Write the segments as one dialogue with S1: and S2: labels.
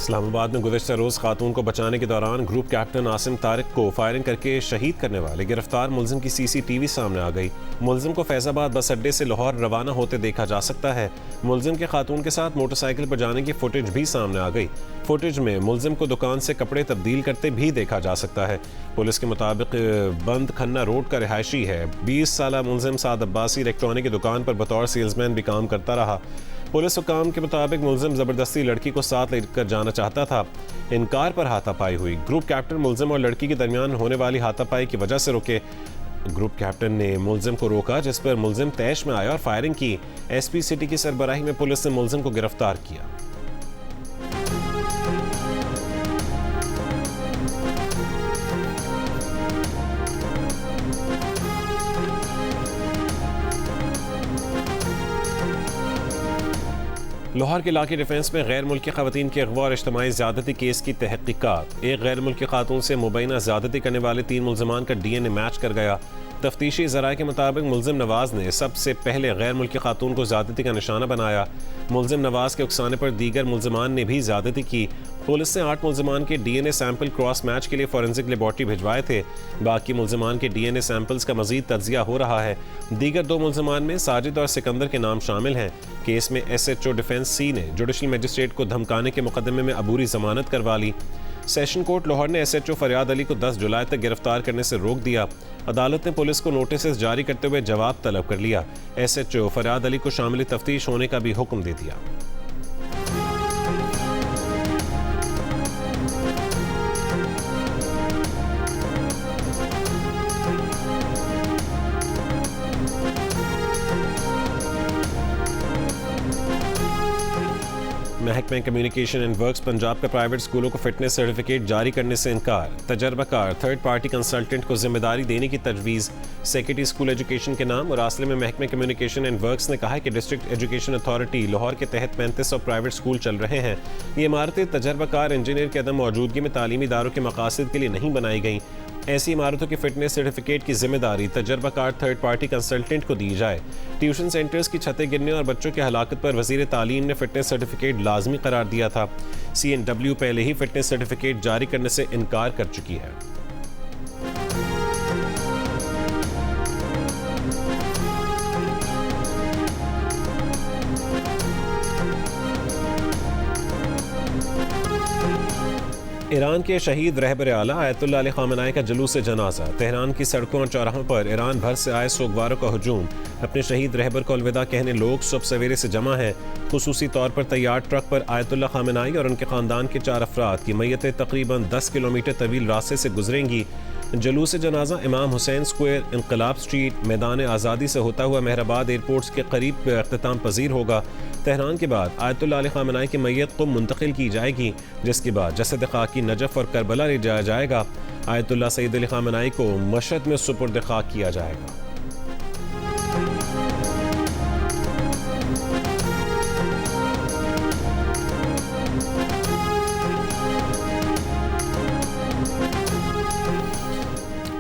S1: इस्लामाबाद में गुज़श्ता रोज़ खातून को बचाने के दौरान ग्रुप कैप्टन आसिम तारिक को फायरिंग करके शहीद करने वाले गिरफ्तार मुलजिम की CCTV सामने आ गई। मुलजिम को फैज़ाबाद बस अड्डे से लाहौर रवाना होते देखा जा सकता है। मुलजिम के खातून के साथ मोटरसाइकिल पर जाने की फुटेज भी सामने आ गई। फुटेज में मुलजिम को दुकान से कपड़े तब्दील करते भी देखा जा सकता है। पुलिस के मुताबिक बंद खन्ना रोड का रिहायशी है। 20 साला मुलजिम साद अब्बासी इलेक्ट्रॉनिक की दुकान पर बतौर सेल्समैन भी काम करता रहा। पुलिस हुकाम के मुताबिक मुलजिम ज़बरदस्ती लड़की को साथ लेकर जाना चाहता था। इनकार पर हाथापाई हुई। ग्रुप कैप्टन मुलजिम और लड़की के दरमियान होने वाली हाथापाई की वजह से रुके। ग्रुप कैप्टन ने मुलजिम को रोका, जिस पर मुलजिम तैश में आया और फायरिंग की। SP सिटी की सरबराही में पुलिस ने मुलजिम को गिरफ्तार किया। लाहौर के इलाके डिफेंस में गैर मुल्की ख़वातीन के अगवा और इज्तिमाई ज़्यादती केस की तहक़ीक़ात। एक गैर मुल्की खातून से मुबैना ज़्यादती करने वाले 3 मुलज़मान का DNA मैच कर गया। तफ्तीशी ज़राए के मुताबिक मुलजिम नवाज़ ने सबसे पहले गैर मुल्की खातून को ज़्यादती का निशाना बनाया। मुलजिम नवाज़ के उकसाने पर दीगर मुलज़मान ने भी ज़्यादती की। पुलिस ने 8 मुलज़मान के DNA सैंपल क्रॉस मैच के लिए फॉरेंसिक लेबॉर्ट्री भिजवाए थे। बाकी मुलज़मान के DNA सैंपल्स का मज़ीद तज्ज़िया हो रहा है। दीगर 2 मुलज़मान में साजिद और सिकंदर के नाम शामिल हैं। केस में SHO डिफेंस C ने जुडिशल मजिस्ट्रेट को धमकाने के मुकदमे में अबूरी जमानत करवा ली। सेशन कोर्ट लाहौर ने SHO फरियाद अली को 10 जुलाई तक गिरफ्तार करने से रोक दिया। अदालत ने पुलिस को नोटिस जारी करते हुए जवाब तलब कर लिया। SHO फरियाद अली को शामिल तफ्तीश होने का भी हुक्म दे दिया। महकमे कम्युनिकेशन एंड वर्क्स पंजाब का प्राइवेट स्कूलों को फिटनेस सर्टिफिकेट जारी करने से इनकार। तजर्बाकार थर्ड पार्टी कंसल्टेंट को जिम्मेदारी देने की तजवीज़। सेक्रेटरी स्कूल एजुकेशन के नाम और रास्ते में महकमे कम्युनिकेशन एंड वर्क्स ने कहा है कि डिस्ट्रिक्ट एजुकेशन अथॉरिटी लाहौर के तहत 3500 प्राइवेट स्कूल चल रहे हैं। ये इमारतें तजर्बाकार इंजीनियर की अदम मौजूदगी में तालीमी इदारों के मकासद के लिए नहीं बनाई गई। ऐसी इमारतों की फिटनेस सर्टिफिकेट की जिम्मेदारी तजर्बाकार थर्ड पार्टी कंसल्टेंट को दी जाए। ट्यूशन सेंटर्स की छतें गिरने और बच्चों की हलाकत पर वज़ीर तालीम ने फिटनेस सर्टिफिकेट लाजमी करार दिया था। CNW पहले ही फिटनेस सर्टिफिकेट जारी करने से इनकार कर चुकी है। ईरान के शहीद रहबर आला आयतुल्लाह अली ख़ामेनी का जुलूस जनाजा। तेहरान की सड़कों और चौराहों पर ईरान भर से आए सोगवारों का हुजूम। अपने शहीद रहबर को अलविदा कहने लोग सुबह सवेरे से जमा हैं। खुसूसी तौर पर तैयार ट्रक पर आयतुल्लाह ख़ामेनी और उनके ख़ानदान के 4 अफराद की मैयतें तकरीबन 10 किलोमीटर तवील रास्ते से गुजरेंगी। जुलूस जनाजा इमाम हुसैन स्क्वायर, इंकलाब स्ट्रीट, मैदान आज़ादी से होता हुआ मेहराबाद एयरपोर्ट्स के करीब अख्तिताम पजीर होगा। तेहरान के बाद आयतुल्लाह अली ख़ामेनी की मैयत को मुंतकिल की जाएगी, जिसके बाद जसद खाकी नजफ़ और करबला ले जाया जाएगा। आयतुल्लाह सईद अली ख़ामेनी को मशहद में सुपुर्द खाक किया जाएगा।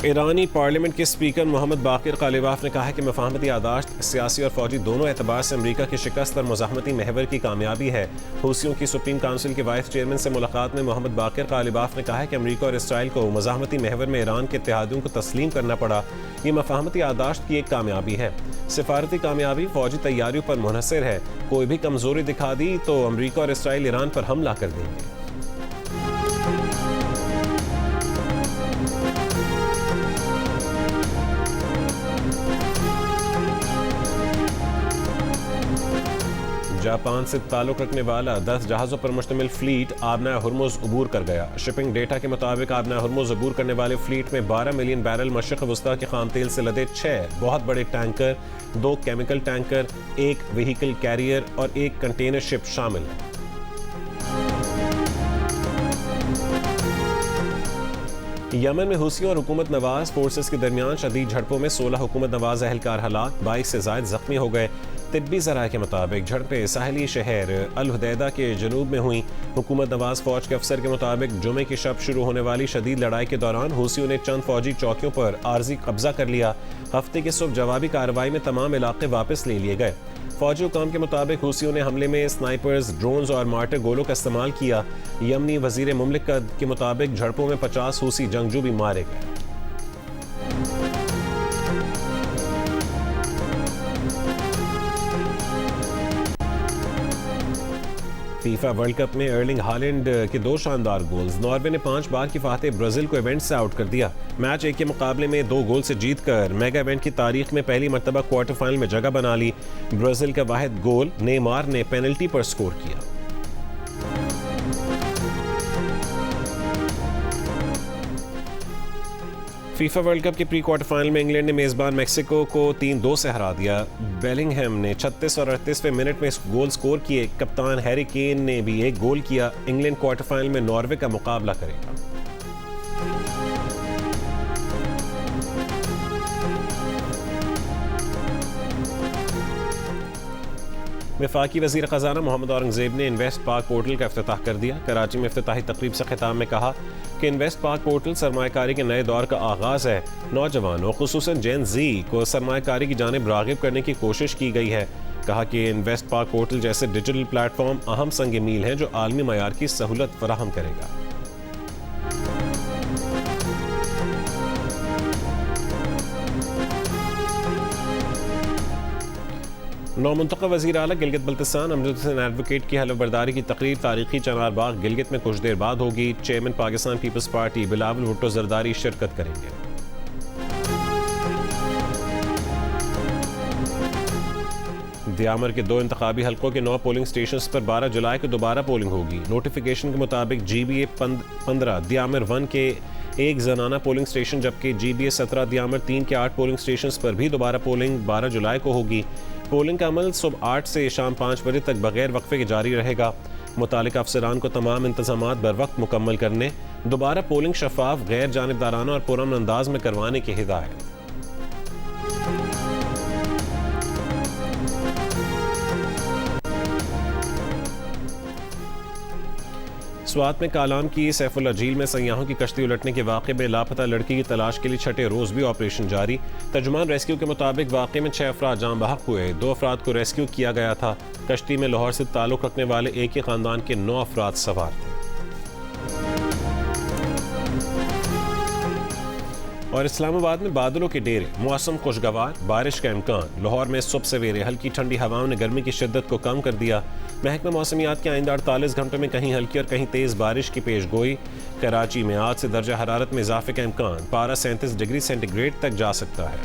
S1: ईरानी पार्लियामेंट के स्पीकर मोहम्मद बाकिर कालिबाफ ने कहा है कि मफाहमती यादाश्त सियासी और फौजी दोनों एतबार से अमरीका की शिकस्त और मुज़ाहमती महवर की कामयाबी है। हूसियों की सुप्रीम काउंसिल के वाइस चेयरमैन से मुलाकात में मोहम्मद बाकिर कालिबाफ ने कहा है कि अमरीका और इसराइल को मुज़ाहमती महवर में ईरान के इत्तेहादियों को तस्लीम करना पड़ा। ये मफाहमती यादाश्त की एक कामयाबी है। सिफारती कामयाबी फौजी तैयारियों पर मुनहसर है। कोई भी कमजोरी दिखा दी तो अमरीका और इसराइल ईरान पर हमला कर देंगे। जापान से ताल्लुक़ रखने वाला 10 जहाज़ों पर मुश्तमिल फ्लीट आबना हुर्मुज़ अबूर कर गया। शिपिंग डेटा के मुताबिक आबना हुर्मुज़ अबूर करने वाले फ्लीट में 12 मिलियन बैरल मशरिक़ वस्ता के खाम तेल से लदे 6 बहुत बड़े tanker, 2 chemical tanker, 1 vehicle carrier और 1 कंटेनर शिप शामिल है। यमन में हुसियों और हुकूमत नवाज फोर्सेस के दरमियान शदीद झड़पों में 16 हुकूमत नवाज अहलकार हलाक, 22 से ज़ायद जख्मी हो गए। तिब्बी ज़राए के मुताबिक झड़पें साहिली शहर अल हुदैदा के जनूब में हुई। हुकूमत नवाज फौज के अफसर के मुताबिक जुमे की शब शुरू होने वाली शदीद लड़ाई के दौरान हुसियों ने चंद फौजी चौकियों पर आर्जी कब्जा कर लिया। हफ्ते की सुबह जवाबी कार्रवाई में तमाम इलाके वापस ले लिए गए। फौजी हुकाम के मुताबिक हुसियों ने हमले में स्नाइपर्स, ड्रोन्स और मार्टर गोलों का इस्तेमाल किया। यमनी वजीर मुमलिकत के मुताबिक झड़पों में 50 हुसी जंगजू भी मारे गए। फीफा वर्ल्ड कप में अर्लिंग हालैंड के 2 शानदार गोल्स। नॉर्वे ने 5 बार की फाते ब्राजील को इवेंट से आउट कर दिया। मैच 1 के मुकाबले में 2 गोल से जीतकर मेगा इवेंट की तारीख में पहली मरतबा क्वार्टर फाइनल में जगह बना ली। ब्राजील का वाहिद गोल नेमार ने पेनल्टी पर स्कोर किया। फीफा वर्ल्ड कप के प्री क्वार्टर फाइनल में इंग्लैंड ने मेजबान मेक्सिको को 3-2 से हरा दिया। बेलिंगहम ने 36 और 38वें मिनट में गोल स्कोर किए। कप्तान हैरी केन ने भी 1 गोल किया। इंग्लैंड क्वार्टर फाइनल में नॉर्वे का मुकाबला करेगा। वफाकी वज़ीर ख़ज़ाना मोहम्मद औरंगज़ेब ने इन्वेस्ट पाक पोर्टल का इफ्तिताह कर दिया। कराची में इफ्तिताही तकरीब से खिताब में कहा कि इन्वेस्ट पाक पोर्टल सरमायाकारी के नए दौर का आगाज़ है। नौजवानों खुसूसन जेन ज़ी को सरमायाकारी की जानिब राग़िब करने की कोशिश की गई है। कहा कि इन्वेस्ट पाक पोर्टल जैसे डिजिटल प्लेटफॉर्म अहम संग मील हैं जो आलमी मयार की सहूलत फराहम करेगा। नौमुंतखब वज़ीर आला गिलगित बल्तिस्तान अमजद हुसैन एडवोकेट की हलफ बर्दारी की तकरीर तारीखी चनार बाग गिलगित में कुछ देर बाद होगी। चेयरमैन पाकिस्तान पीपल्स पार्टी बिलावल भुट्टो जरदारी शिरकत करेंगे। दियामर के 2 इंतखाबी हलकों के 9 पोलिंग स्टेशन पर 12 जुलाई को दोबारा पोलिंग होगी। नोटिफिकेशन के मुताबिक GBA 15 दियामर 1 के 1 जनाना पोलिंग स्टेशन जबकि GBA 17 दियामर 3 के 8 पोलिंग स्टेशन पर भी दोबारा पोलिंग 12 जुलाई को होगी। पोलिंग का अमल सुबह 8 से शाम 5 बजे तक बगैर वक्फे के जारी रहेगा। मुतालिका अफसरान को तमाम इंतजामात बर वक्त मुकम्मल करने, दोबारा पोलिंग शफाफ, गैर जानिबदाराना और पुरअमन अंदाज में करवाने की हिदायत। स्वात में कालाम की सैफुल्ला झील में सयाहों की कश्ती उलटने के वाक़े में लापता लड़की की तलाश के लिए 6ठे रोज़ भी ऑपरेशन जारी। तर्जुमान रेस्क्यू के मुताबिक वाक़े में 6 अफराद जाँ बहक हुए। 2 अफराद को रेस्क्यू किया गया था। कश्ती में लाहौर से ताल्लुक़ रखने वाले एक ही ख़ानदान के 9 अफराद सवार थे। और इस्लामाबाद में बादलों के डेरे, मौसम खुशगवार, बारिश का इम्कान। लाहौर में सुबह सवेरे हल्की ठंडी हवाओं ने गर्मी की शिद्दत को कम कर दिया। महकमा मौसमियात के आइंदा 48 घंटों में कहीं हल्की और कहीं तेज़ बारिश की पेश गोई। कराची में आज से दर्जा हरारत में इजाफे का इम्कान, पारा 37 डिग्री सेंटीग्रेड तक जा सकता है।